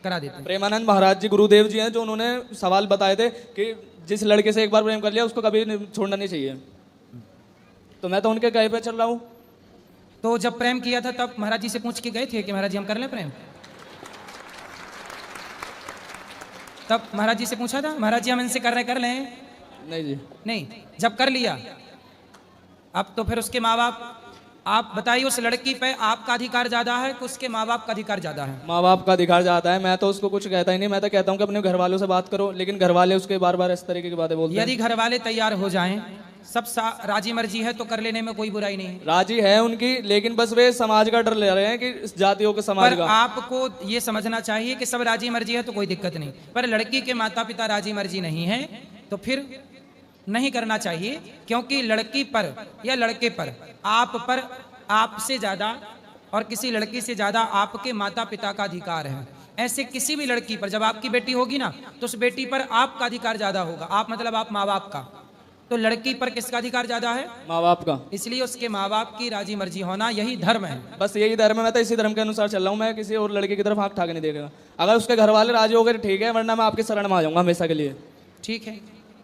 करा देते हैं। प्रेमानंद महाराज जी गुरुदेव जी हैं, जो उन्होंने सवाल बताए थे कि जिस लड़के से एक बार प्रेम कर लिया उसको कभी छोड़ना नहीं चाहिए, तो मैं तो उनके कहे पे चल रहा हूँ। तो जब प्रेम किया था तब महाराज जी से पूछ के गए थे कि महाराज जी हम कर लें प्रेम? तब महाराज जी से पूछा था महाराज जी हम इनसे कर लें? नहीं जी। नहीं, जब कर लिया अब तो फिर उसके माँ बाप, आप बताइए उस लड़की पे आपका अधिकार ज्यादा है कि उसके माँ बाप का अधिकार ज्यादा है? माँ बाप का अधिकार जाता है, मैं तो उसको कुछ कहता ही नहीं। मैं तो कहता हूँ कि अपने घर वालों से बात करो, लेकिन घर वाले उसके बार बार इस तरीके की बातें बोलते हैं। यदि घर वाले तैयार हो जाएं, सब राजी मर्जी है तो कर लेने में कोई बुराई नहीं है। राजी है उनकी, लेकिन बस वे समाज का डर ले रहे हैं कि इस जातियों के समाज पर का। आपको ये समझना चाहिए कि सब राजी मर्जी है तो कोई दिक्कत नहीं, पर लड़की के माता पिता राजी मर्जी नहीं है तो फिर नहीं करना चाहिए, क्योंकि लड़की पर या लड़के पर, आप पर आपसे ज्यादा और किसी लड़की से ज्यादा आपके माता पिता का अधिकार है। ऐसे किसी भी लड़की पर, जब आपकी बेटी होगी ना तो उस बेटी पर आपका अधिकार ज्यादा होगा। आप मतलब आप माँ बाप का, तो लड़की पर किसका अधिकार ज्यादा है? माँ बाप का। इसलिए उसके माँ बाप की राजी मर्जी होना यही धर्म है। बस यही धर्म है, मैं तो इसी धर्म के अनुसार चल रहा हूँ। मैं किसी और लड़के की तरफ आंख उठा के नहीं देखेगा। अगर उसके घर वाले राजी हो गए ठीक है, वरना मैं आपके शरण में आ जाऊंगा हमेशा के लिए। ठीक है।